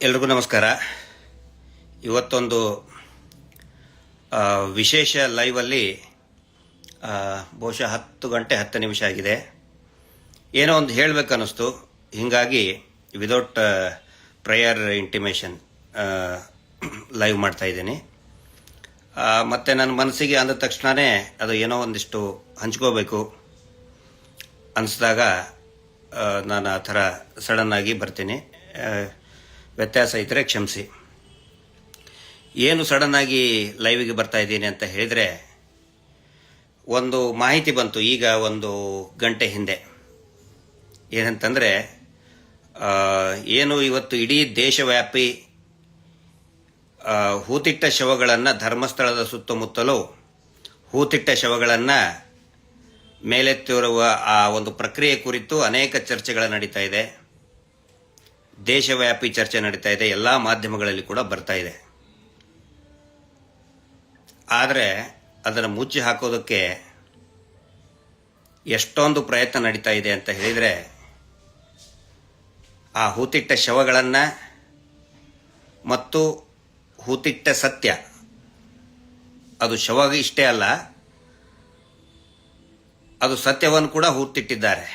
ಎಲ್ರಿಗೂ ನಮಸ್ಕಾರ. ಇವತ್ತೊಂದು ವಿಶೇಷ ಲೈವಲ್ಲಿ ಬಹುಶಃ 10 ಗಂಟೆ 10 ನಿಮಿಷ ಆಗಿದೆ. ಏನೋ ಒಂದು ಹೇಳಬೇಕು ಅನ್ನಿಸ್ತು. ಹೀಗಾಗಿ ವಿದೌಟ್ ಪ್ರಯರ್ ಇಂಟಿಮೇಷನ್ ಲೈವ್ ಮಾಡ್ತಾ ಇದ್ದೀನಿ. ಮತ್ತು ನನ್ನ ಮನಸ್ಸಿಗೆ ಅಂದ ತಕ್ಷಣವೇ ಅದು ಏನೋ ಒಂದಿಷ್ಟು ಹಂಚ್ಕೋಬೇಕು ಅನಿಸಿದಾಗ ನಾನು ಆ ಥರ ಸಡನ್ನಾಗಿ ಬರ್ತೀನಿ. ವ್ಯತ್ಯಾಸ ಇದ್ದರೆ ಕ್ಷಮಿಸಿ. ಏನು ಸಡನ್ನಾಗಿ ಲೈವಿಗೆ ಬರ್ತಾ ಇದ್ದೀನಿ ಅಂತ ಹೇಳಿದರೆ, ಒಂದು ಮಾಹಿತಿ ಬಂತು ಈಗ 1 ಗಂಟೆ ಹಿಂದೆ. ಏನಂತಂದರೆ, ಏನು ಇವತ್ತು ಇಡೀ ದೇಶವ್ಯಾಪಿ ಹೂತಿಟ್ಟ ಶವಗಳನ್ನು, ಧರ್ಮಸ್ಥಳದ ಸುತ್ತಮುತ್ತಲೂ ಹೂತಿಟ್ಟ ಶವಗಳನ್ನು ಮೇಲೆತ್ತಿರುವ ಆ ಒಂದು ಪ್ರಕ್ರಿಯೆ ಕುರಿತು ಅನೇಕ ಚರ್ಚೆಗಳು ನಡೀತಾ ಇದೆ. ದೇಶವ್ಯಾಪಿ ಚರ್ಚೆ ನಡೀತಾ ಇದೆ, ಎಲ್ಲ ಮಾಧ್ಯಮಗಳಲ್ಲಿ ಕೂಡ ಬರ್ತಾ ಇದೆ. ಆದರೆ ಅದನ್ನು ಮುಚ್ಚಿ ಹಾಕೋದಕ್ಕೆ ಎಷ್ಟೊಂದು ಪ್ರಯತ್ನ ನಡೀತಾ ಇದೆ ಅಂತ ಹೇಳಿದರೆ, ಆ ಹೂತಿಟ್ಟ ಶವಗಳನ್ನು ಮತ್ತು ಹೂತಿಟ್ಟ ಸತ್ಯ, ಅದು ಶವ ಇಷ್ಟೇ ಅಲ್ಲ, ಅದು ಸತ್ಯವನ್ನು ಕೂಡ ಹೂತಿಟ್ಟಿದ್ದಾರೆ.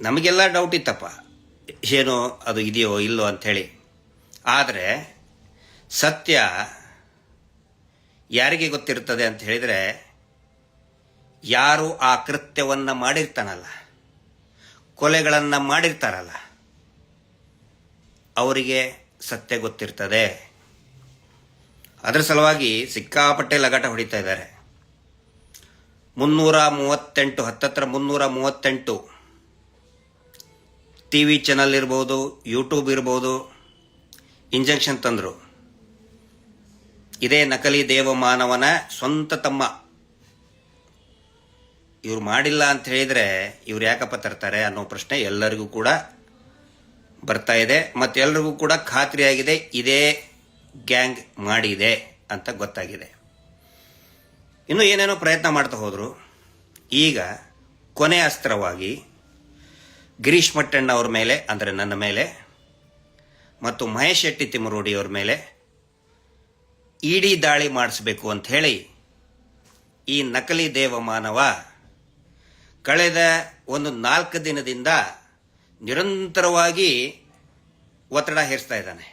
ನಮಗೆಲ್ಲ ಡೌಟ್ ಇತ್ತಪ್ಪ, ಏನೋ ಅದು ಇದೆಯೋ ಇಲ್ಲೋ ಅಂಥೇಳಿ. ಆದರೆ ಸತ್ಯ ಯಾರಿಗೆ ಗೊತ್ತಿರ್ತದೆ ಅಂತ ಹೇಳಿದರೆ, ಯಾರು ಆ ಕೃತ್ಯವನ್ನು ಮಾಡಿರ್ತಾನಲ್ಲ, ಕೊಲೆಗಳನ್ನು ಮಾಡಿರ್ತಾರಲ್ಲ, ಅವರಿಗೆ ಸತ್ಯ ಗೊತ್ತಿರ್ತದೆ. ಅದರ ಸಲುವಾಗಿ ಸಿಕ್ಕಾಪಟ್ಟೆ ಲಗಾಟ ಹೊಡಿತಾ ಇದ್ದಾರೆ. 338 ಹತ್ತತ್ರ 338 TV ಚಾನಲ್ ಇರ್ಬೋದು, ಯೂಟ್ಯೂಬ್ ಇರ್ಬೋದು, ಇಂಜೆಕ್ಷನ್ ತಂದರು. ಇದೇ ನಕಲಿ ದೇವಮಾನವನ ಸ್ವಂತ ತಮ್ಮ. ಇವ್ರು ಮಾಡಿಲ್ಲ ಅಂತ ಹೇಳಿದರೆ ಇವ್ರು ಯಾಕಪ್ಪ ತರ್ತಾರೆ ಅನ್ನೋ ಪ್ರಶ್ನೆ ಎಲ್ಲರಿಗೂ ಕೂಡ ಬರ್ತಾ ಇದೆ. ಮತ್ತು ಎಲ್ರಿಗೂ ಕೂಡ ಖಾತ್ರಿಯಾಗಿದೆ, ಇದೇ ಗ್ಯಾಂಗ್ ಮಾಡಿದೆ ಅಂತ ಗೊತ್ತಾಗಿದೆ. ಇನ್ನೂ ಏನೇನೋ ಪ್ರಯತ್ನ ಮಾಡ್ತಾ ಹೋದರು. ಈಗ ಕೊನೆ ಅಸ್ತ್ರವಾಗಿ ಗಿರೀಶ್ ಮಟ್ಟಣ್ಣ ಅವ್ರ ಮೇಲೆ, ಅಂದರೆ ನನ್ನ ಮೇಲೆ, ಮತ್ತು ಮಹೇಶ್ ಶೆಟ್ಟಿ ತಿಮ್ಮರೋಡಿ ಅವ್ರ ಮೇಲೆ ಇಡಿ ದಾಳಿ ಮಾಡಿಸ್ಬೇಕು ಅಂತ ಹೇಳಿ ಈ ನಕಲಿ ದೇವಮಾನವ ಕಳೆದ 4 ದಿನದಿಂದ ನಿರಂತರವಾಗಿ ಒತ್ತಡ ಹೇರಿಸ್ತಾ ಇದ್ದಾನೆ.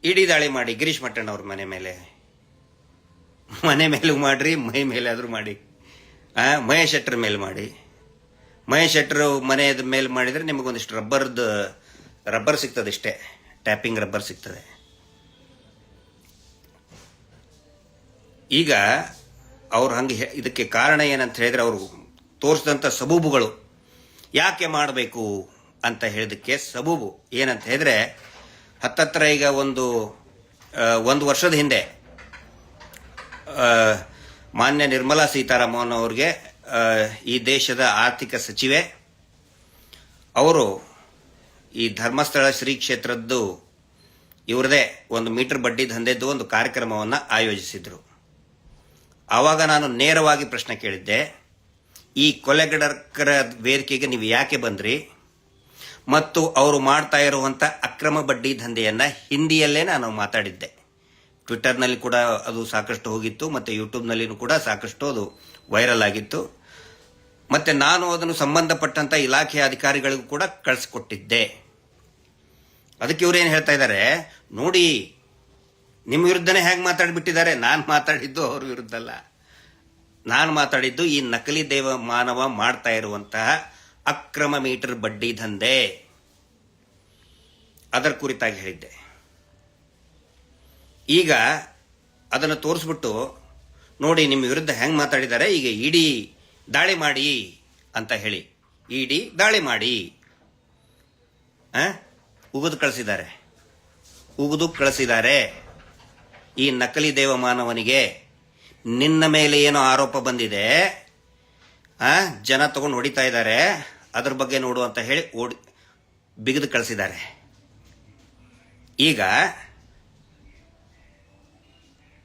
ಇಡಿ ದಾಳಿ ಮಾಡಿ ಗಿರೀಶ್ ಮಟ್ಟಣ್ಣ ಅವ್ರ ಮನೆ ಮೇಲೂ ಮಾಡ್ರಿ, ಮೈ ಮೇಲೆ ಆದರೂ ಮಾಡಿ, ಮಹೇಶ್ ಶೆಟ್ಟರ್ ಮೇಲೆ ಮಾಡಿ. ಮಹೇಶ್ ಶೆಟ್ಟರು ಮನೆಯದ ಮೇಲೆ ಮಾಡಿದರೆ ನಿಮಗೊಂದಿಷ್ಟು ರಬ್ಬರ್ ಸಿಗ್ತದೆ, ಇಷ್ಟೇ, ಟ್ಯಾಪಿಂಗ್ ರಬ್ಬರ್ ಸಿಗ್ತದೆ. ಈಗ ಅವ್ರು ಹಂಗೆ ಇದಕ್ಕೆ ಕಾರಣ ಏನಂತ ಹೇಳಿದ್ರೆ, ಅವರು ತೋರಿಸಿದಂಥ ಸಬೂಬುಗಳು ಯಾಕೆ ಮಾಡಬೇಕು ಅಂತ ಹೇಳಿದಕ್ಕೆ ಸಬೂಬು ಏನಂತ ಹೇಳಿದ್ರೆ, ಹತ್ತತ್ರ ಈಗ ಒಂದು ವರ್ಷದ ಹಿಂದೆ ಮಾನ್ಯ ನಿರ್ಮಲಾ ಸೀತಾರಾಮನ್ ಅವ್ರಿಗೆ, ಈ ದೇಶದ ಆರ್ಥಿಕ ಸಚಿವೆ, ಅವರು ಈ ಧರ್ಮಸ್ಥಳ ಶ್ರೀ ಕ್ಷೇತ್ರದ್ದು ಇವ್ರದೇ 1 ಮೀಟರ್ ಬಡ್ಡಿ ದಂಧೆದ್ದು ಒಂದು ಕಾರ್ಯಕ್ರಮವನ್ನು ಆಯೋಜಿಸಿದ್ರು. ಆವಾಗ ನಾನು ನೇರವಾಗಿ ಪ್ರಶ್ನೆ ಕೇಳಿದ್ದೆ, ಈ ಕೊಲೆಗಡಕರ ವೇದಿಕೆಗೆ ನೀವು ಯಾಕೆ ಬಂದ್ರಿ, ಮತ್ತು ಅವರು ಮಾಡ್ತಾ ಇರುವಂಥ ಅಕ್ರಮ ಬಡ್ಡಿ ದಂಧೆಯನ್ನು ಹಿಂದಿಯಲ್ಲೇ ನಾನು ಮಾತಾಡಿದ್ದೆ. ಟ್ವಿಟ್ಟರ್ನಲ್ಲಿ ಕೂಡ ಅದು ಸಾಕಷ್ಟು ಹೋಗಿತ್ತು, ಮತ್ತು ಯೂಟ್ಯೂಬ್ನಲ್ಲಿಯೂ ಕೂಡ ಸಾಕಷ್ಟು ಅದು ವೈರಲ್ ಆಗಿತ್ತು. ಮತ್ತು ನಾನು ಅದನ್ನು ಸಂಬಂಧಪಟ್ಟಂಥ ಇಲಾಖೆಯ ಅಧಿಕಾರಿಗಳಿಗೂ ಕೂಡ ಕಳಿಸ್ಕೊಟ್ಟಿದ್ದೆ. ಅದಕ್ಕೆ ಇವ್ರೇನು ಹೇಳ್ತಾ ಇದ್ದಾರೆ ನೋಡಿ, ನಿಮ್ಮ ವಿರುದ್ಧನೇ ಹೇಗೆ ಮಾತಾಡಿಬಿಟ್ಟಿದ್ದಾರೆ. ನಾನು ಮಾತಾಡಿದ್ದು ಅವ್ರ ವಿರುದ್ಧ ಅಲ್ಲ, ನಾನು ಮಾತಾಡಿದ್ದು ಈ ನಕಲಿ ದೇವ ಮಾನವ ಮಾಡ್ತಾ ಇರುವಂತಹ ಅಕ್ರಮ ಮೀಟರ್ ಬಡ್ಡಿ ದಂಧೆ, ಅದರ ಕುರಿತಾಗಿ ಹೇಳಿದ್ದೆ. ಈಗ ಅದನ್ನು ತೋರಿಸ್ಬಿಟ್ಟು ನೋಡಿ ನಿಮ್ಮ ವಿರುದ್ಧ ಹೆಂಗೆ ಮಾತಾಡಿದ್ದಾರೆ, ಈಗ ಇಡಿ ದಾಳಿ ಮಾಡಿ ಅಂತ ಹೇಳಿ ಇಡಿ ದಾಳಿ ಮಾಡಿ ಉಗಿದು ಕಳಿಸಿದ್ದಾರೆ. ಈ ನಕಲಿ ದೇವಮಾನವನಿಗೆ ನಿನ್ನ ಮೇಲೆ ಏನೋ ಆರೋಪ ಬಂದಿದೆ, ಜನ ತಗೊಂಡು ಹೊಡಿತಾ ಇದ್ದಾರೆ, ಅದ್ರ ಬಗ್ಗೆ ನೋಡು ಅಂತ ಹೇಳಿ ಬಿಗಿದು ಕಳಿಸಿದ್ದಾರೆ. ಈಗ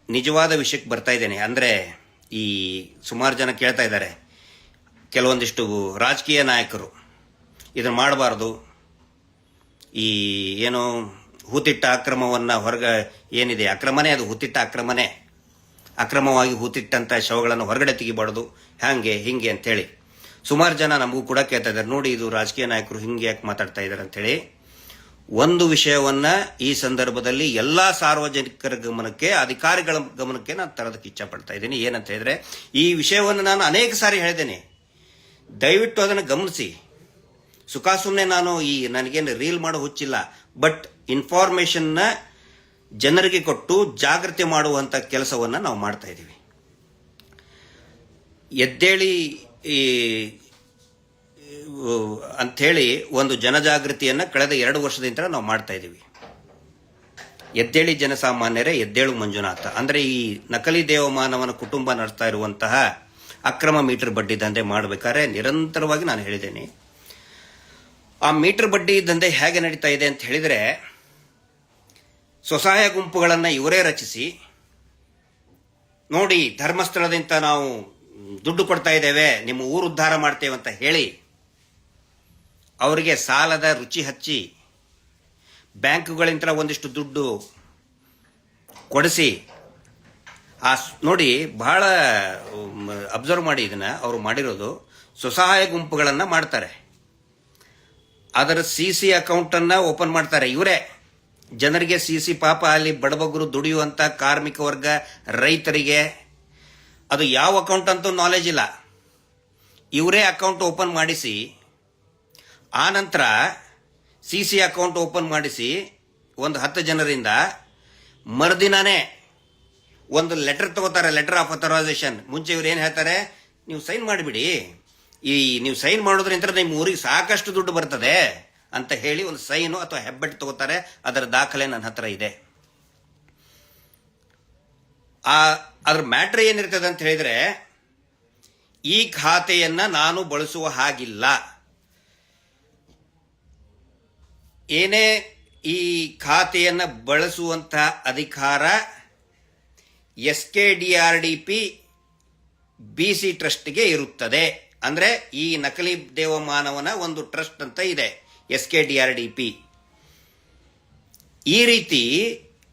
ನಿಜವಾದ ವಿಷಯಕ್ಕೆ ಬರ್ತಾ ಇದ್ದೇನೆ. ಅಂದರೆ ಈ ಸುಮಾರು ಜನ ಕೇಳ್ತಾ ಇದ್ದಾರೆ, ಕೆಲವೊಂದಿಷ್ಟು ರಾಜಕೀಯ ನಾಯಕರು ಇದನ್ನು ಮಾಡಬಾರ್ದು, ಈ ಏನು ಹೂತಿಟ್ಟ ಅಕ್ರಮವನ್ನು ಏನಿದೆ ಅಕ್ರಮನೇ, ಅದು ಹೂತಿಟ್ಟ ಅಕ್ರಮನೇ, ಅಕ್ರಮವಾಗಿ ಹೂತಿಟ್ಟಂಥ ಶವಗಳನ್ನು ಹೊರಗಡೆ ತೆಗಿಬಾರ್ದು, ಹಿಂಗೆ ಅಂತೇಳಿ ಸುಮಾರು ಜನ ನಮಗೂ ಕೂಡ ಕೇಳ್ತಾ ಇದ್ದಾರೆ. ನೋಡಿ, ಇದು ರಾಜಕೀಯ ನಾಯಕರು ಹಿಂಗೆ ಯಾಕೆ ಮಾತಾಡ್ತಾ ಇದ್ದಾರೆ ಅಂತೇಳಿ. ಒಂದು ವಿಷಯವನ್ನ ಈ ಸಂದರ್ಭದಲ್ಲಿ ಎಲ್ಲಾ ಸಾರ್ವಜನಿಕರ ಗಮನಕ್ಕೆ, ಅಧಿಕಾರಿಗಳ ಗಮನಕ್ಕೆ ನಾನು ತರೋದಕ್ಕೆ ಇಚ್ಛೆ ಪಡ್ತಾ ಇದ್ದೀನಿ. ಏನಂತ ಹೇಳಿದ್ರೆ, ಈ ವಿಷಯವನ್ನು ನಾನು ಅನೇಕ ಸಾರಿ ಹೇಳಿದ್ದೇನೆ, ದಯವಿಟ್ಟು ಅದನ್ನು ಗಮನಿಸಿ. ಸುಮ್ಮನೆ ನಾನು ನನಗೇನು ರೀಲ್ ಮಾಡೋ ಹುಚ್ಚಿಲ್ಲ, ಬಟ್ ಇನ್ಫಾರ್ಮೇಶನ್ನ ಜನರಿಗೆ ಕೊಟ್ಟು ಜಾಗೃತಿ ಮಾಡುವಂತ ಕೆಲಸವನ್ನ ನಾವು ಮಾಡ್ತಾ ಇದ್ದೀವಿ. ಎದ್ದೇಳಿ ಅಂಥೇಳಿ ಒಂದು ಜನಜಾಗೃತಿಯನ್ನ ಕಳೆದ 2 ವರ್ಷದಿಂದ ನಾವು ಮಾಡ್ತಾ ಇದ್ದೀವಿ. ಎದ್ದೇಳಿ ಜನಸಾಮಾನ್ಯರೇ, ಎದ್ದೇಳು ಮಂಜುನಾಥ. ಅಂದ್ರೆ ಈ ನಕಲಿ ದೇವಮಾನವನ ಕುಟುಂಬ ನಡೆಸ್ತಾ ಇರುವಂತಹ ಅಕ್ರಮ ಮೀಟರ್ ಬಡ್ಡಿ ದಂಧೆ ಮಾಡಬೇಕಾದ್ರೆ ನಿರಂತರವಾಗಿ ನಾನು ಹೇಳಿದ್ದೇನೆ. ಆ ಮೀಟರ್ ಬಡ್ಡಿ ದಂಧೆ ಹೇಗೆ ನಡೀತಾ ಇದೆ ಅಂತ ಹೇಳಿದ್ರೆ, ಸ್ವಸಹಾಯ ಗುಂಪುಗಳನ್ನು ಇವರೇ ರಚಿಸಿ, ನೋಡಿ ಧರ್ಮಸ್ಥಳದಿಂದ ನಾವು ದುಡ್ಡು ಕೊಡ್ತಾ ಇದ್ದೇವೆ, ನಿಮ್ಮ ಊರು ಉದ್ಧಾರ ಮಾಡ್ತೇವೆ ಅಂತ ಹೇಳಿ ಅವರಿಗೆ ಸಾಲದ ರುಚಿ ಹಚ್ಚಿ ಬ್ಯಾಂಕುಗಳಿಂದ ಒಂದಿಷ್ಟು ದುಡ್ಡು ಕೊಡಿಸಿ, ನೋಡಿ ಬಹಳ ಅಬ್ಸರ್ವ್ ಮಾಡಿ, ಇದನ್ನ ಅವರು ಮಾಡಿರೋದು ಸ್ವಸಹಾಯ ಗುಂಪುಗಳನ್ನು ಮಾಡ್ತಾರೆ. ಅದರ CC ಅಕೌಂಟ್ ಅನ್ನ ಓಪನ್ ಮಾಡ್ತಾರೆ ಇವರೇ. ಜನರಿಗೆ CC ಪಾಪ ಅಲ್ಲಿ ಬಡಬಗರು ದುಡಿಯುವಂತ ಕಾರ್ಮಿಕ ವರ್ಗ, ರೈತರಿಗೆ ಅದು ಯಾವ ಅಕೌಂಟ್ ಅಂತೂ ನಾಲೆಜ್ ಇಲ್ಲ. ಇವರೇ ಅಕೌಂಟ್ ಓಪನ್ ಮಾಡಿಸಿ, ಆ ನಂತರ CC ಅಕೌಂಟ್ ಓಪನ್ ಮಾಡಿಸಿ ಒಂದು 10 ಜನರಿಂದ ಮರುದಿನಾನೇ ಒಂದು ಲೆಟರ್ ತಗೋತಾರೆ, ಲೆಟರ್ ಆಫ್ ಅಥರೈಸೇಷನ್. ಮುಂಚೆ ಇವ್ರು ಏನು ಹೇಳ್ತಾರೆ, ನೀವು ಸೈನ್ ಮಾಡಿಬಿಡಿ, ನೀವು ಸೈನ್ ಮಾಡೋದ್ರಿಂದ ನಿಮ್ಮ ಊರಿಗೆ ಸಾಕಷ್ಟು ದುಡ್ಡು ಬರ್ತದೆ ಅಂತ ಹೇಳಿ ಒಂದು ಸೈನು ಅಥವಾ ಹೆಬ್ಬೆಟ್ಟು ತಗೋತಾರೆ. ಅದರ ದಾಖಲೆ ನನ್ನ ಹತ್ರ ಇದೆ. ಅದ್ರ ಮ್ಯಾಟ್ರ್ ಏನಿರ್ತದೆ ಅಂತ ಹೇಳಿದ್ರೆ, ಈ ಖಾತೆಯನ್ನ ನಾನು ಬಳಸುವ ಹಾಗಿಲ್ಲ, ಏನೇ ಈ ಖಾತೆಯನ್ನ ಬಳಸುವಂತಹ ಅಧಿಕಾರ SKDRDP BC ಟ್ರಸ್ಟ್ಗೆ ಇರುತ್ತದೆ. ಅಂದ್ರೆ ಈ ನಕಲಿ ದೇವಮಾನವನ ಒಂದು ಟ್ರಸ್ಟ್ ಅಂತ ಇದೆ, SKDRDP. ಈ ರೀತಿ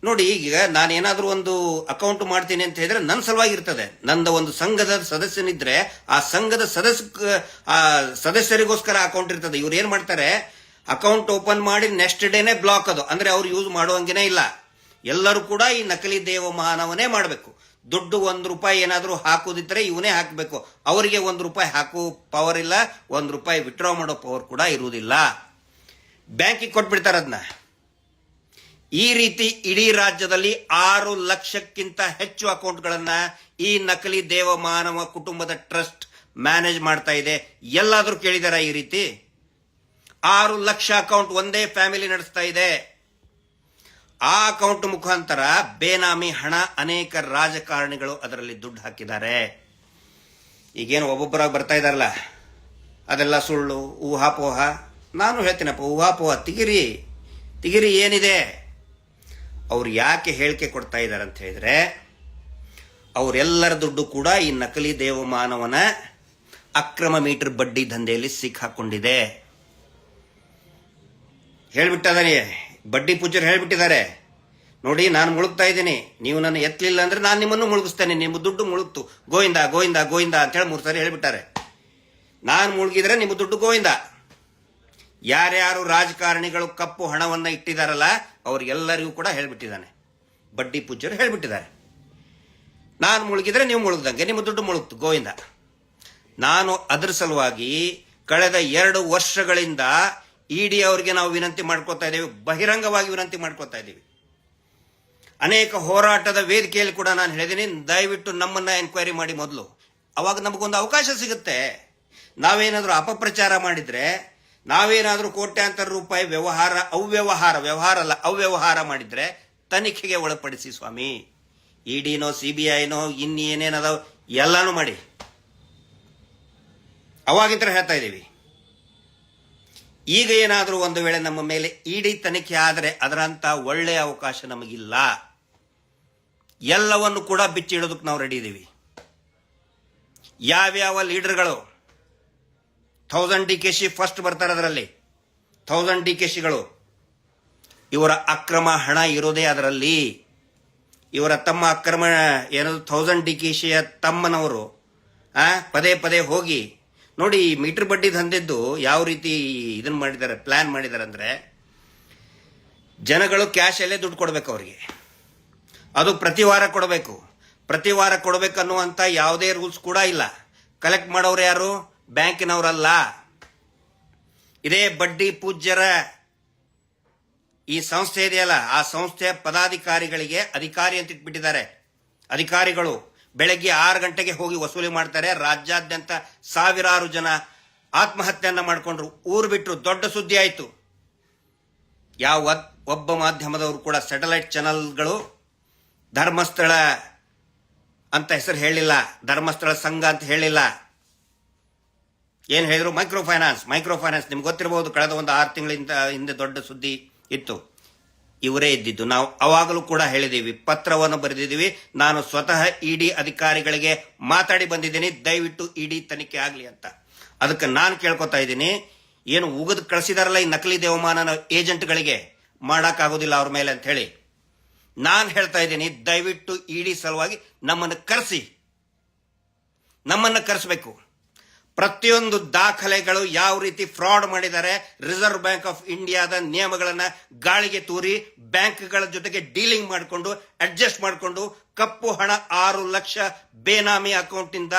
ನೋಡಿ, ಈಗ ನಾನೇನಾದ್ರೂ ಒಂದು ಅಕೌಂಟ್ ಮಾಡ್ತೀನಿ ಅಂತ ಹೇಳಿದ್ರೆ ನನ್ನ ಸಲುವಾಗಿ ಇರ್ತದೆ. ನಂದ ಒಂದು ಸಂಘದ ಸದಸ್ಯನಿದ್ರೆ ಆ ಸಂಘದ ಸದಸ್ಯರಿಗೋಸ್ಕರ ಅಕೌಂಟ್ ಇರ್ತದೆ. ಇವ್ರು ಏನ್ ಮಾಡ್ತಾರೆ, ಅಕೌಂಟ್ ಓಪನ್ ಮಾಡಿ ನೆಕ್ಸ್ಟ್ ಡೇನೆ ಬ್ಲಾಕ್, ಅದು ಅಂದ್ರೆ ಅವ್ರು ಯೂಸ್ ಮಾಡುವಂಗೇನೆ ಇಲ್ಲ. ಎಲ್ಲರೂ ಕೂಡ ಈ ನಕಲಿ ದೇವಮಾನವನ್ನೇ ಮಾಡಬೇಕು. ದುಡ್ಡು ₹1 ಏನಾದರೂ ಹಾಕುದಿದ್ರೆ ಇವನೇ ಹಾಕಬೇಕು. ಅವರಿಗೆ ₹1 ಹಾಕುವ ಪವರ್ ಇಲ್ಲ, ₹1 ವಿತ್ಡ್ರಾ ಮಾಡೋ ಪವರ್ ಕೂಡ ಇರುವುದಿಲ್ಲ. ಬ್ಯಾಂಕಿಗೆ ಕೊಟ್ಬಿಡ್ತಾರೆ ಅದನ್ನ. ಈ ರೀತಿ ಇಡೀ ರಾಜ್ಯದಲ್ಲಿ 6 ಲಕ್ಷಕ್ಕಿಂತ ಹೆಚ್ಚು ಅಕೌಂಟ್ಗಳನ್ನ ಈ ನಕಲಿ ದೇವಮಾನವ ಕುಟುಂಬದ ಟ್ರಸ್ಟ್ ಮ್ಯಾನೇಜ್ ಮಾಡ್ತಾ ಇದೆ. ಎಲ್ಲಾದ್ರೂ ಕೇಳಿದಾರ ಈ ರೀತಿ? 6 ಲಕ್ಷ ಅಕೌಂಟ್ ಒಂದೇ ಫ್ಯಾಮಿಲಿ ನಡೆಸ್ತಾ ಇದೆ. ಆ ಅಕೌಂಟ್ ಮುಖಾಂತರ ಬೇನಾಮಿ ಹಣ ಅನೇಕ ರಾಜಕಾರಣಿಗಳು ಅದರಲ್ಲಿ ದುಡ್ಡು ಹಾಕಿದ್ದಾರೆ. ಈಗೇನು ಒಬ್ಬೊಬ್ಬರಾಗಿ ಬರ್ತಾ ಇದಾರಲ್ಲ, ಅದೆಲ್ಲ ಸುಳ್ಳು, ಊಹಾಪೋಹ. ನಾನು ಹೇಳ್ತೀನಪ್ಪ, ಊಹಾಪೋಹ ತಿಗಿರಿ ಏನಿದೆ. ಅವ್ರು ಯಾಕೆ ಹೇಳಿಕೆ ಕೊಡ್ತಾ ಇದ್ದಾರೆ ಅಂತ ಹೇಳಿದ್ರೆ, ಅವರೆಲ್ಲರ ದುಡ್ಡು ಕೂಡ ಈ ನಕಲಿ ದೇವಮಾನವನ ಅಕ್ರಮ ಮೀಟರ್ ಬಡ್ಡಿ ದಂಧೆಯಲ್ಲಿ ಸಿಕ್ಕಾಕೊಂಡಿದೆ. ಹೇಳ್ಬಿಟ್ಟಿದ್ದಾನೆ, ಬಡ್ಡಿ ಪೂಜರು ಹೇಳ್ಬಿಟ್ಟಿದ್ದಾರೆ, ನೋಡಿ ನಾನು ಮುಳುಗ್ತಾ ಇದ್ದೀನಿ, ನೀವು ನನ್ನ ಎತ್ತಲಿಲ್ಲ ಅಂದ್ರೆ ನಾನು ನಿಮ್ಮನ್ನು ಮುಳುಗಿಸ್ತೇನೆ, ನಿಮ್ಮ ದುಡ್ಡು ಮುಳುಗ್ತು, ಗೋವಿಂದ ಗೋವಿಂದ ಗೋವಿಂದ ಅಂತ ಹೇಳಿ 3 ಸಾರಿ ಹೇಳ್ಬಿಟ್ಟಾರೆ. ನಾನು ಮುಳುಗಿದ್ರೆ ನಿಮ್ಮ ದುಡ್ಡು ಗೋವಿಂದ. ಯಾರ್ಯಾರು ರಾಜಕಾರಣಿಗಳು ಕಪ್ಪು ಹಣವನ್ನ ಇಟ್ಟಿದಾರಲ್ಲ ಅವ್ರಿಗೆಲ್ಲರಿಗೂ ಕೂಡ ಹೇಳ್ಬಿಟ್ಟಿದ್ದಾನೆ, ಬಡ್ಡಿ ಪೂಜರು ಹೇಳ್ಬಿಟ್ಟಿದ್ದಾರೆ, ನಾನು ಮುಳುಗಿದ್ರೆ ನೀವು ಮುಳುಗ್ದಂಗೆ, ನಿಮ್ಮ ದುಡ್ಡು ಮುಳುಗ್ತು, ಗೋವಿಂದ. ನಾನು ಅದರ ಸಲುವಾಗಿ ಕಳೆದ 2 ವರ್ಷಗಳಿಂದ ED ಅವರಿಗೆ ನಾವು ವಿನಂತಿ ಮಾಡ್ಕೋತಾ ಇದ್ದೇವೆ, ಬಹಿರಂಗವಾಗಿ ವಿನಂತಿ ಮಾಡ್ಕೋತಾ ಇದ್ದೀವಿ. ಅನೇಕ ಹೋರಾಟದ ವೇದಿಕೆಯಲ್ಲಿ ಕೂಡ ನಾನು ಹೇಳಿದ್ದೀನಿ, ದಯವಿಟ್ಟು ನಮ್ಮನ್ನ ಎನ್ಕ್ವೈರಿ ಮಾಡಿ ಮೊದಲು, ಅವಾಗ ನಮಗೊಂದು ಅವಕಾಶ ಸಿಗುತ್ತೆ. ನಾವೇನಾದ್ರೂ ಅಪಪ್ರಚಾರ ಮಾಡಿದ್ರೆ, ನಾವೇನಾದ್ರೂ ಕೋಟ್ಯಾಂತರ ರೂಪಾಯಿ ಅವ್ಯವಹಾರ ಮಾಡಿದ್ರೆ ತನಿಖೆಗೆ ಒಳಪಡಿಸಿ ಸ್ವಾಮಿ. EDನೋ CBIನೋ ಇನ್ನೇನೇನದಾವ ಎಲ್ಲಾನು ಮಾಡಿ, ಅವಾಗಿಂತ ಹೇಳ್ತಾ ಇದ್ದೀವಿ. ಈಗ ಏನಾದರೂ ಒಂದು ವೇಳೆ ನಮ್ಮ ಮೇಲೆ ED ತನಿಖೆ ಆದರೆ ಅದರಂತ ಒಳ್ಳೆಯ ಅವಕಾಶ ನಮಗಿಲ್ಲ. ಎಲ್ಲವನ್ನು ಕೂಡ ಬಿಚ್ಚಿಡೋದಕ್ಕೆ ನಾವು ರೆಡಿ ಇದ್ದೀವಿ. ಯಾವ್ಯಾವ ಲೀಡರ್ಗಳು 1000 DKC ಫಸ್ಟ್ ಬರ್ತಾರೆ ಅದರಲ್ಲಿ. 1000 DKCಗಳು. ಇವರ ಅಕ್ರಮ ಹಣ ಇರೋದೇ ಅದರಲ್ಲಿ. ಇವರ ತಮ್ಮ ಅಕ್ರಮ ಏನದು 1000 DKCಯ ತಮ್ಮನವರು ಪದೇ ಪದೇ ಹೋಗಿ ನೋಡಿ ಮೀಟರ್ ಬಡ್ಡಿ ದಂಧೆದ್ದು ಯಾವ ರೀತಿ ಇದನ್ನ ಮಾಡಿದ್ದಾರೆ, ಪ್ಲಾನ್ ಮಾಡಿದ್ದಾರೆ ಅಂದ್ರೆ, ಜನಗಳು ಕ್ಯಾಶ್ ಅಲ್ಲೇ ದುಡ್ಡು ಕೊಡಬೇಕು ಅವರಿಗೆ. ಅದು ಪ್ರತಿ ವಾರ ಕೊಡಬೇಕು. ಪ್ರತಿ ವಾರ ಕೊಡಬೇಕು ಅನ್ನುವಂಥ ಯಾವುದೇ ರೂಲ್ಸ್ ಕೂಡ ಇಲ್ಲ. ಕಲೆಕ್ಟ್ ಮಾಡೋರು ಯಾರು? ಬ್ಯಾಂಕಿನವರಲ್ಲ. ಇದೇ ಬಡ್ಡಿ ಪೂಜ್ಯರ ಈ ಸಂಸ್ಥೆ ಇದೆಯಲ್ಲ, ಆ ಸಂಸ್ಥೆಯ ಪದಾಧಿಕಾರಿಗಳಿಗೆ ಅಧಿಕಾರಿ ಅಂತ ಇಟ್ಬಿಟ್ಟಿದ್ದಾರೆ. ಅಧಿಕಾರಿಗಳು ಬೆಳಗ್ಗೆ 6 ಗಂಟೆಗೆ ಹೋಗಿ ವಸೂಲಿ ಮಾಡ್ತಾರೆ. ರಾಜ್ಯಾದ್ಯಂತ ಸಾವಿರಾರು ಜನ ಆತ್ಮಹತ್ಯೆಯನ್ನ ಮಾಡಿಕೊಂಡ್ರು, ಊರು ಬಿಟ್ಟರು. ದೊಡ್ಡ ಸುದ್ದಿ ಆಯಿತು. ಯಾವ ಒಬ್ಬ ಮಾಧ್ಯಮದವರು ಕೂಡ ಸ್ಯಾಟಲೈಟ್ ಚಾನಲ್ಗಳು ಧರ್ಮಸ್ಥಳ ಅಂತ ಹೆಸರು ಹೇಳಿಲ್ಲ, ಧರ್ಮಸ್ಥಳ ಸಂಘ ಅಂತ ಹೇಳಿಲ್ಲ. ಏನು ಹೇಳಿದ್ರು? Micro finance. ನಿಮ್ಗೆ ಗೊತ್ತಿರಬಹುದು, ಕಳೆದ ಒಂದು 6 ತಿಂಗಳಿಂದ ಹಿಂದೆ ದೊಡ್ಡ ಸುದ್ದಿ ಇತ್ತು. ಇವರೇ ಇದ್ದಿದ್ದು. ನಾವು ಅವಾಗಲೂ ಕೂಡ ಹೇಳಿದ್ದೀವಿ, ಪತ್ರವನ್ನು ಬರೆದಿದ್ದೀವಿ. ನಾನು ಸ್ವತಃ ಇಡಿ ಅಧಿಕಾರಿಗಳಿಗೆ ಮಾತಾಡಿ ಬಂದಿದ್ದೀನಿ, ದಯವಿಟ್ಟು ಇಡಿ ತನಿಖೆ ಆಗಲಿ ಅಂತ. ಅದಕ್ಕೆ ನಾನು ಕೇಳ್ಕೊತಾ ಇದ್ದೀನಿ, ಏನು ಉಗಿದು ಕಳಿಸಿದಾರಲ್ಲ ಈ ನಕಲಿ ದೇವಮಾನ ಏಜೆಂಟ್ಗಳಿಗೆ, ಮಾಡೋಕ್ಕಾಗೋದಿಲ್ಲ ಅವ್ರ ಮೇಲೆ ಅಂತ ಹೇಳಿ. ನಾನು ಹೇಳ್ತಾ ಇದ್ದೀನಿ, ದಯವಿಟ್ಟು ಇಡಿ ಸಲುವಾಗಿ ನಮ್ಮನ್ನು ಕರೆಸಬೇಕು. ಪ್ರತಿಯೊಂದು ದಾಖಲೆಗಳು ಯಾವ ರೀತಿ ಫ್ರಾಡ್ ಮಾಡಿದ್ದಾರೆ, ರಿಸರ್ವ್ ಬ್ಯಾಂಕ್ ಆಫ್ ಇಂಡಿಯಾದ ನಿಯಮಗಳನ್ನ ಗಾಳಿಗೆ ತೂರಿ ಬ್ಯಾಂಕ್ಗಳ ಜೊತೆಗೆ ಡೀಲಿಂಗ್ ಮಾಡಿಕೊಂಡು ಅಡ್ಜಸ್ಟ್ ಮಾಡಿಕೊಂಡು ಕಪ್ಪು ಹಣ 6 ಲಕ್ಷ ಬೇನಾಮಿ ಅಕೌಂಟ್ ಇಂದ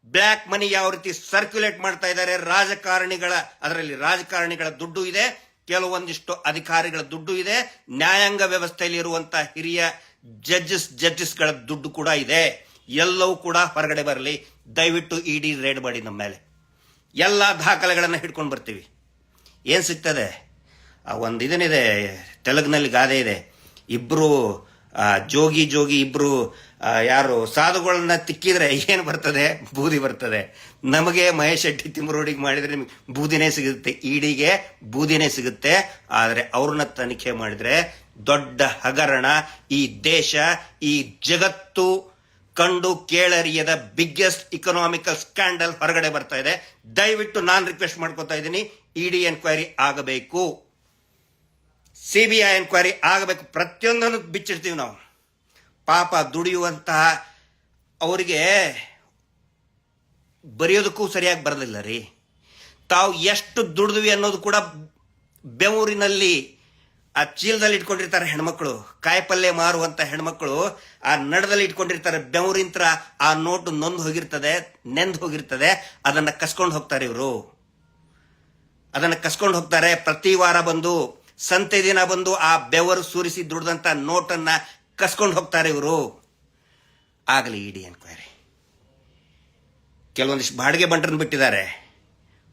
ಬ್ಲ್ಯಾಕ್ ಮನಿ ಯಾವ ರೀತಿ ಸರ್ಕ್ಯುಲೇಟ್ ಮಾಡ್ತಾ ಇದ್ದಾರೆ. ಅದರಲ್ಲಿ ರಾಜಕಾರಣಿಗಳ ದುಡ್ಡು ಇದೆ, ಕೆಲವೊಂದಿಷ್ಟು ಅಧಿಕಾರಿಗಳ ದುಡ್ಡು ಇದೆ, ನ್ಯಾಯಾಂಗ ವ್ಯವಸ್ಥೆಯಲ್ಲಿ ಇರುವಂತಹ ಹಿರಿಯ ಜಡ್ಜಸ್ಗಳ ದುಡ್ಡು ಕೂಡ ಇದೆ. ಎಲ್ಲವೂ ಕೂಡ ಹೊರಗಡೆ ಬರಲಿ. ದಯವಿಟ್ಟು ಇಡಿ ರೇಡ್ ಮಾಡಿ ನಮ್ಮ ಮೇಲೆ. ಎಲ್ಲ ದಾಖಲೆಗಳನ್ನು ಹಿಡ್ಕೊಂಡು ಬರ್ತೀವಿ. ಏನು ಸಿಗ್ತದೆ? ಒಂದು ಇದನ್ನಿದೆ, ತೆಲುಗಿನಲ್ಲಿ ಗಾದೆ ಇದೆ, ಇಬ್ರು ಜೋಗಿ ಇಬ್ರು ಯಾರು ಸಾಧುಗಳನ್ನ ತಿಕ್ಕಿದ್ರೆ ಏನು ಬರ್ತದೆ? ಬೂದಿ ಬರ್ತದೆ. ನಮಗೆ ಮಹೇಶ್ ಶೆಟ್ಟಿ ತಿಮ್ಮರೋಡಿಗೆ ಮಾಡಿದ್ರೆ ನಿಮಗೆ ಬೂದಿನೇ ಸಿಗುತ್ತೆ, ಇಡಿಗೆ ಬೂದಿನೇ ಸಿಗುತ್ತೆ. ಆದರೆ ಅವ್ರನ್ನ ತನಿಖೆ ಮಾಡಿದ್ರೆ ದೊಡ್ಡ ಹಗರಣ ಈ ದೇಶ, ಈ ಜಗತ್ತು ಕಂಡು ಕೇಳರಿಯದ ಬಿಗ್ಗೆಸ್ಟ್ ಇಕನಾಮಿಕಲ್ ಸ್ಕ್ಯಾಂಡಲ್ ಹೊರಗಡೆ ಬರ್ತಾ ಇದೆ. ದಯವಿಟ್ಟು ನಾನು ರಿಕ್ವೆಸ್ಟ್ ಮಾಡ್ಕೋತಾ ಇದ್ದೀನಿ, ಇಡಿ ಎನ್ಕ್ವೈರಿ ಆಗಬೇಕು, ಸಿಬಿಐ ಎನ್ಕ್ವೈರಿ ಆಗಬೇಕು. ಪ್ರತಿಯೊಂದನ್ನು ಬಿಚ್ಚಿಡ್ತೀವಿ ನಾವು. ಪಾಪ ದುಡಿಯುವಂತಹ ಅವರಿಗೆ ಬರೆಯೋದಕ್ಕೂ ಸರಿಯಾಗಿ ಬರಲಿಲ್ಲ ರೀ. ತಾವು ಎಷ್ಟು ದುಡಿದ್ವಿ ಅನ್ನೋದು ಕೂಡ ಬೆವರಿನಲ್ಲಿ ಆ ಚೀಲದಲ್ಲಿ ಇಟ್ಕೊಂಡಿರ್ತಾರೆ ಹೆಣ್ಮಕ್ಳು. ಕಾಯಿಪಲ್ಯ ಮಾರುವಂತ ಹೆಣ್ಮಕ್ಳು ಆ ನಡದಲ್ಲಿ ಇಟ್ಕೊಂಡಿರ್ತಾರೆ. ಬೆವರಿಂತ್ರ ಆ ನೋಟು ನೆಂದು ಹೋಗಿರ್ತದೆ. ಅದನ್ನ ಕಸ್ಕೊಂಡು ಹೋಗ್ತಾರೆ ಇವರು. ಪ್ರತಿ ವಾರ ಬಂದು, ಸಂತೆ ದಿನ ಬಂದು ಆ ಬೆವರು ಸುರಿಸಿ ದುಡ್ದಂತ ನೋಟನ್ನ ಕಸ್ಕೊಂಡು ಹೋಗ್ತಾರೆ ಇವರು. ಆಗಲಿ ಇಡಿ ಎನ್ಕ್ವೈರಿ. ಕೆಲವೊಂದಿಷ್ಟು ಬಾಡಿಗೆ ಬಂಟರನ್ನು ಬಿಟ್ಟಿದ್ದಾರೆ.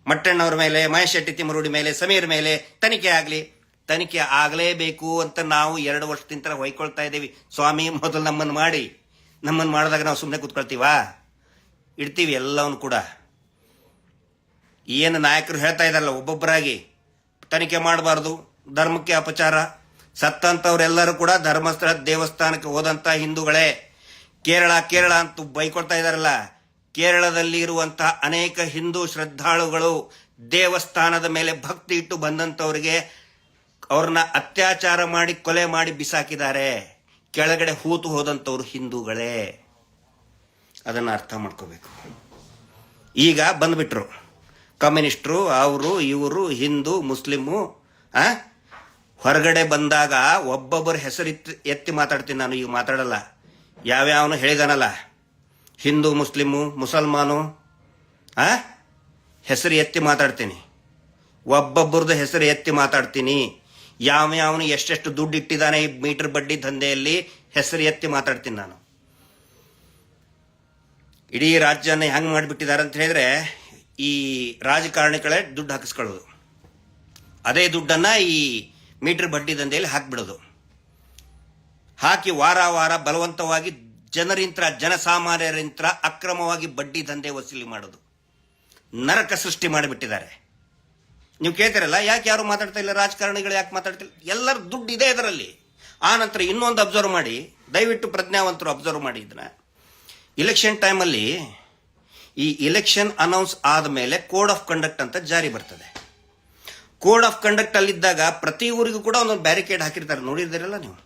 ಮಟ್ಟಣ್ಣವ್ರ ಮೇಲೆ, ಮಹೇಶ್ ಶೆಟ್ಟಿ ತಿಮ್ಮರೋಡಿ ಮೇಲೆ, ಸಮೀರ್ ಮೇಲೆ ತನಿಖೆ ಆಗಲೇಬೇಕು ಅಂತ ನಾವು 2 ವರ್ಷದಿಂದ ಹೊಯ್ಕೊಳ್ತಾ ಇದ್ದೀವಿ. ಸ್ವಾಮಿ, ಮೊದಲು ನಮ್ಮನ್ನು ಮಾಡಿದಾಗ ನಾವು ಸುಮ್ಮನೆ ಕೂತ್ಕೊಳ್ತೀವಾ? ಇಡ್ತೀವಿ ಎಲ್ಲವನ್ನು ಕೂಡ. ಏನು ನಾಯಕರು ಹೇಳ್ತಾ ಇದಾರಲ್ಲ, ಒಬ್ಬೊಬ್ಬರಾಗಿ ತನಿಖೆ ಮಾಡಬಾರ್ದು, ಧರ್ಮಕ್ಕೆ ಅಪಚಾರ. ಸತ್ತಂತವ್ರೆಲ್ಲರೂ ಕೂಡ ಧರ್ಮಸ್ಥಳ ದೇವಸ್ಥಾನಕ್ಕೆ ಹೋದಂತ ಹಿಂದೂಗಳೇ. ಕೇರಳ ಅಂತ ಬೈಕೊಳ್ತಾ ಇದಾರಲ್ಲ, ಕೇರಳದಲ್ಲಿ ಇರುವಂತಹ ಅನೇಕ ಹಿಂದೂ ಶ್ರದ್ಧಾಳುಗಳು ದೇವಸ್ಥಾನದ ಮೇಲೆ ಭಕ್ತಿ ಇಟ್ಟು ಬಂದಂತವರಿಗೆ ಅವ್ರನ್ನ ಅತ್ಯಾಚಾರ ಮಾಡಿ ಕೊಲೆ ಮಾಡಿ ಬಿಸಾಕಿದ್ದಾರೆ. ಕೆಳಗಡೆ ಹೂತು ಹೋದಂಥವ್ರು ಹಿಂದೂಗಳೇ. ಅದನ್ನು ಅರ್ಥ ಮಾಡ್ಕೋಬೇಕು. ಈಗ ಬಂದ್ಬಿಟ್ರು ಕಮ್ಯುನಿಸ್ಟ್ರು, ಅವರು ಇವರು, ಹಿಂದೂ ಮುಸ್ಲಿಮು. ಹೊರಗಡೆ ಬಂದಾಗ ಒಬ್ಬೊಬ್ಬರ ಹೆಸರು ಎತ್ತಿ ಮಾತಾಡ್ತೀನಿ ನಾನು. ಈಗ ಮಾತಾಡಲ್ಲ. ಯಾವ್ಯಾವನು ಹೇಳಿದಾನಲ್ಲ, ಹಿಂದೂ ಮುಸ್ಲಿಮು ಮುಸಲ್ಮಾನು ಹೆಸರು ಎತ್ತಿ ಮಾತಾಡ್ತೀನಿ. ಒಬ್ಬೊಬ್ಬರದ್ದು ಹೆಸರು ಎತ್ತಿ ಮಾತಾಡ್ತೀನಿ. ಯಾವನು ಎಷ್ಟೆಷ್ಟು ದುಡ್ಡು ಇಟ್ಟಿದ್ದಾನೆ ಈ ಮೀಟರ್ ಬಡ್ಡಿ ದಂಧೆಯಲ್ಲಿ ಹೆಸರು ಎತ್ತಿ ಮಾತಾಡ್ತೀನಿ ನಾನು. ಇಡೀ ರಾಜ್ಯನ ಹೆಂಗ್ ಮಾಡಿಬಿಟ್ಟಿದ್ದಾರೆ ಅಂತ ಹೇಳಿದ್ರೆ, ಈ ರಾಜಕಾರಣಿಗಳೇ ದುಡ್ಡು ಹಾಕಿಸ್ಕೊಳ್ಳೋದು, ಅದೇ ದುಡ್ಡನ್ನ ಈ ಮೀಟರ್ ಬಡ್ಡಿ ದಂಧೆಯಲ್ಲಿ ಹಾಕಿಬಿಡೋದು. ಹಾಕಿ ವಾರ ಬಲವಂತವಾಗಿ ಜನಸಾಮಾನ್ಯರಿಂತ್ರ ಅಕ್ರಮವಾಗಿ ಬಡ್ಡಿ ದಂಧೆ ವಸೂಲಿ ಮಾಡೋದು. ನರಕ ಸೃಷ್ಟಿ ಮಾಡಿಬಿಟ್ಟಿದ್ದಾರೆ. ನೀವು ಕೇಳ್ತಿರಲ್ಲ, ಯಾಕೆ ಯಾರು ಮಾತಾಡ್ತಾ ಇಲ್ಲ, ರಾಜಕಾರಣಿಗಳು ಯಾಕೆ ಮಾತಾಡ್ತಿಲ್ಲ? ಎಲ್ಲರ ದುಡ್ಡು ಇದೆ ಇದರಲ್ಲಿ. ಆ ನಂತರ ಇನ್ನೊಂದು ಅಬ್ಸರ್ವ್ ಮಾಡಿ, ದಯವಿಟ್ಟು ಪ್ರಜ್ಞಾವಂತರು ಅಬ್ಸರ್ವ್ ಮಾಡಿ ಇದನ್ನ. ಇಲೆಕ್ಷನ್ ಟೈಮಲ್ಲಿ ಈ ಇಲೆಕ್ಷನ್ ಅನೌನ್ಸ್ ಆದಮೇಲೆ ಕೋಡ್ ಆಫ್ ಕಂಡಕ್ಟ್ ಅಂತ ಜಾರಿ ಬರ್ತದೆ. ಕೋಡ್ ಆಫ್ ಕಂಡಕ್ಟ್ ಅಲ್ಲಿದ್ದಾಗ ಪ್ರತಿ ಊರಿಗೂ ಕೂಡ ಒಂದೊಂದು ಬ್ಯಾರಿಕೇಡ್ ಹಾಕಿರ್ತಾರೆ, ನೋಡಿದ್ದೀರಲ್ಲ ನೀವು.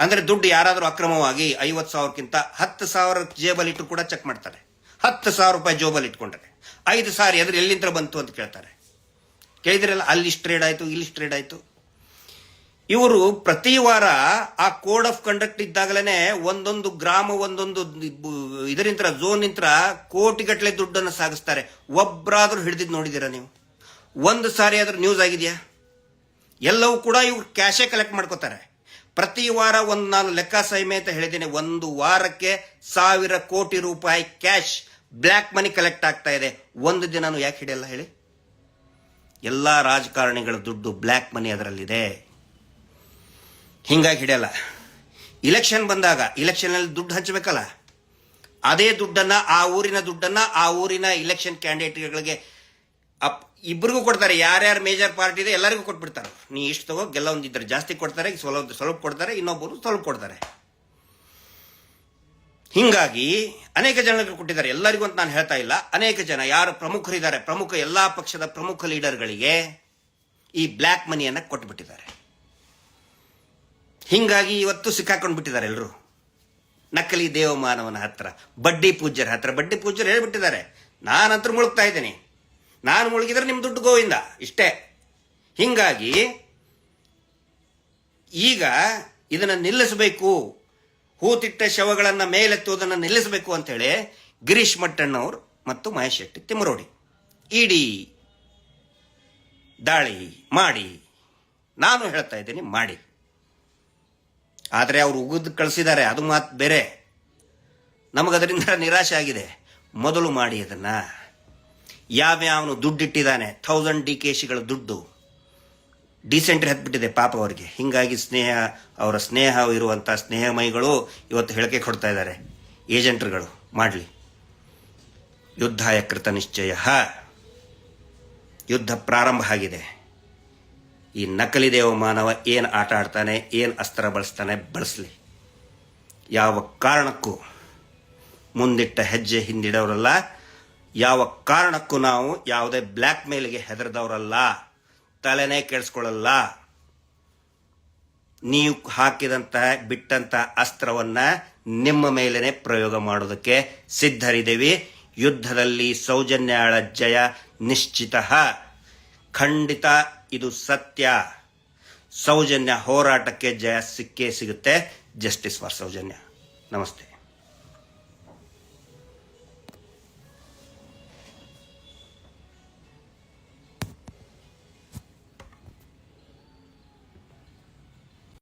ಅಂದ್ರೆ ದುಡ್ಡು ಯಾರಾದರೂ ಅಕ್ರಮವಾಗಿ 50,000ಕ್ಕಿಂತ 10,000 ಜೇಬಲ್ಲಿ ಇಟ್ಟು ಕೂಡ ಚೆಕ್ ಮಾಡ್ತಾರೆ. 10,000 ರೂಪಾಯಿ ಜೋಬಲ್ಲಿ ಇಟ್ಕೊಂಡ್ರೆ 5,000 ಎದುರು ಎಲ್ಲಿಂದ ಬಂತು ಅಂತ ಕೇಳ್ತಾರೆ. ಕೇಳಿದ್ರಲ್ಲ, ಅಲ್ಲಿ ಟ್ರೇಡ್ ಆಯ್ತು, ಇಲ್ಲಿ ಟ್ರೇಡ್ ಆಯ್ತು. ಇವರು ಪ್ರತಿ ವಾರ ಆ ಕೋಡ್ ಆಫ್ ಕಂಡಕ್ಟ್ ಇದ್ದಾಗಲೇ ಒಂದೊಂದು ಗ್ರಾಮ, ಒಂದೊಂದು ಇದರಿಂದ ಝೋನ್ ನಿಂತ್ರ ಕೋಟಿಗಟ್ಟಲೆ ದುಡ್ಡನ್ನು ಸಾಗಿಸ್ತಾರೆ. ಒಬ್ಬರಾದ್ರೂ ಹಿಡಿದಿದ್ದು ನೋಡಿದ್ದೀರಾ ನೀವು? ಒಂದು ಸಾರಿ ಆದ್ರೂ ನ್ಯೂಸ್ ಆಗಿದೆಯಾ? ಎಲ್ಲವೂ ಕೂಡ ಇವ್ರು ಕ್ಯಾಶೇ ಕಲೆಕ್ಟ್ ಮಾಡ್ಕೋತಾರೆ. ಪ್ರತಿ ವಾರ ನಾನು ಲೆಕ್ಕ ಸಹಿತ ಹೇಳಿದ್ದೇನೆ, ಒಂದು ವಾರಕ್ಕೆ 1,000 ಕೋಟಿ ರೂಪಾಯಿ ಕ್ಯಾಶ್ ಬ್ಲ್ಯಾಕ್ ಮನಿ ಕಲೆಕ್ಟ್ ಆಗ್ತಾ ಇದೆ. ಒಂದು ದಿನಾನು ಯಾಕೆ ಹಿಡಿಯಲ್ಲ ಹೇಳಿ? ಎಲ್ಲಾ ರಾಜಕಾರಣಿಗಳ ದುಡ್ಡು ಬ್ಲ್ಯಾಕ್ ಮನಿ ಅದರಲ್ಲಿದೆ, ಹಿಂಗಾಗಿ ಹಿಡಿಯಲ್ಲ. ಇಲೆಕ್ಷನ್ ಬಂದಾಗ ಇಲೆಕ್ಷನ್ ಅಲ್ಲಿ ದುಡ್ಡು ಹಂಚಬೇಕಲ್ಲ, ಅದೇ ದುಡ್ಡನ್ನ, ಆ ಊರಿನ ದುಡ್ಡನ್ನ ಆ ಊರಿನ ಇಲೆಕ್ಷನ್ ಕ್ಯಾಂಡಿಡೇಟ್ಗಳಿಗೆ ಇಬ್ಬರಿಗೂ ಕೊಡ್ತಾರೆ. ಯಾರ್ಯಾರು ಮೇಜರ್ ಪಾರ್ಟಿ ಇದೆ ಎಲ್ಲರಿಗೂ ಕೊಟ್ಬಿಡ್ತಾರೆ. ನೀ ಇಷ್ಟು ತಗೋ, ಗೆಲ್ಲ ಒಂದಿದ್ರೆ ಜಾಸ್ತಿ ಕೊಡ್ತಾರೆ, ಸ್ವಲ್ಪ ಕೊಡ್ತಾರೆ, ಇನ್ನೊಬ್ಬರು ಸ್ವಲ್ಪ ಕೊಡ್ತಾರೆ. ಹಿಂಗಾಗಿ ಅನೇಕ ಜನರಿಗೆ ಕೊಟ್ಟಿದ್ದಾರೆ. ಎಲ್ಲರಿಗೂ ಅಂತ ನಾನು ಹೇಳ್ತಾ ಇಲ್ಲ, ಅನೇಕ ಜನ ಯಾರು ಪ್ರಮುಖರಿದ್ದಾರೆ, ಎಲ್ಲಾ ಪಕ್ಷದ ಪ್ರಮುಖ ಲೀಡರ್ಗಳಿಗೆ ಈ ಬ್ಲ್ಯಾಕ್ ಮನಿಯನ್ನ ಕೊಟ್ಬಿಟ್ಟಿದ್ದಾರೆ. ಹಿಂಗಾಗಿ ಇವತ್ತು ಸಿಕ್ಕಾಕೊಂಡು ಬಿಟ್ಟಿದ್ದಾರೆ ಎಲ್ಲರೂ. ನಕಲಿ ದೇವಮಾನವನ ಹತ್ರ, ಬಡ್ಡಿ ಪೂಜ್ಯರ ಹತ್ರ. ಬಡ್ಡಿ ಪೂಜ್ಯರು ಹೇಳ್ಬಿಟ್ಟಿದ್ದಾರೆ, ನಾನಂತೂ ಮುಳುಗ್ತಾ ಇದ್ದೀನಿ, ನಾನು ಮುಳುಗಿದ್ರೆ ನಿಮ್ಮ ದುಡ್ಡು ಗೋವಿಂದ, ಇಷ್ಟೇ. ಹಿಂಗಾಗಿ ಈಗ ಇದನ್ನು ನಿಲ್ಲಿಸಬೇಕು, ಹೂತಿಟ್ಟ ಶವಗಳನ್ನು ಮೇಲೆತ್ತುವುದನ್ನು ನಿಲ್ಲಿಸಬೇಕು ಅಂತೇಳಿ ಗಿರೀಶ್ ಮಟ್ಟಣ್ಣವರು ಮತ್ತು ಮಹೇಶ್ ಶೆಟ್ಟಿ ತಿಮ್ಮರೋಡಿ ಇಡಿ ದಾಳಿ ಮಾಡಿ, ನಾನು ಹೇಳ್ತಾ ಇದ್ದೀನಿ ಮಾಡಿ. ಆದರೆ ಅವರು ಉಗಿದು ಕಳಿಸಿದ್ದಾರೆ, ಅದು ಮಾತು ಬೇರೆ. ನಮಗದರಿಂದ ನಿರಾಶೆ ಆಗಿದೆ. ಮೊದಲು ಮಾಡಿ ಅದನ್ನ. ಯಾವ್ಯಾವನು ದುಡ್ಡಿಟ್ಟಿದ್ದಾನೆ, 1000 DKಶಿಗಳ ದುಡ್ಡು ಡಿಸೆಂಟ್ರಿ ಹತ್ಬಿಟ್ಟಿದೆ ಪಾಪ ಅವರಿಗೆ. ಹಿಂಗಾಗಿ ಅವರ ಸ್ನೇಹ ಇರುವಂಥ ಸ್ನೇಹಮಯಿಗಳು ಇವತ್ತು ಹೇಳಿಕೆ ಕೊಡ್ತಾ ಇದ್ದಾರೆ, ಏಜೆಂಟ್ರುಗಳು ಮಾಡಲಿ. ಯುದ್ಧಾಯ ಕೃತ ನಿಶ್ಚಯ, ಯುದ್ಧ ಪ್ರಾರಂಭ ಆಗಿದೆ. ಈ ನಕಲಿ ದೇವಮಾನವ ಏನು ಆಟ ಆಡ್ತಾನೆ, ಏನು ಅಸ್ತ್ರ ಬಳಸ್ತಾನೆ, ಬಳಸಲಿ. ಯಾವ ಕಾರಣಕ್ಕೂ ಮುಂದಿಟ್ಟ ಹೆಜ್ಜೆ ಹಿಂದಿಡೋರಲ್ಲ, ಯಾವ ಕಾರಣಕ್ಕೂ ನಾವು ಯಾವುದೇ ಬ್ಲ್ಯಾಕ್ ಮೇಲ್ಗೆ ಹೆದರದವರಲ್ಲ, ತಲೆನೇ ಕೆಡಿಸ್ಕೊಳ್ಳಲ್ಲ. ನೀವು ಹಾಕಿದಂತಹ ಬಿಟ್ಟಂತಹ ಅಸ್ತ್ರವನ್ನ ನಿಮ್ಮ ಮೇಲೇನೆ ಪ್ರಯೋಗ ಮಾಡೋದಕ್ಕೆ ಸಿದ್ಧರಿದ್ದೇವೆ. ಯುದ್ಧದಲ್ಲಿ ಸೌಜನ್ಯಾಳ ಜಯ ನಿಶ್ಚಿತ, ಖಂಡಿತ, ಇದು ಸತ್ಯ. ಸೌಜನ್ಯ ಹೋರಾಟಕ್ಕೆ ಜಯ ಸಿಕ್ಕೇ ಸಿಗುತ್ತೆ. Justice for Soujanya. ನಮಸ್ತೆ.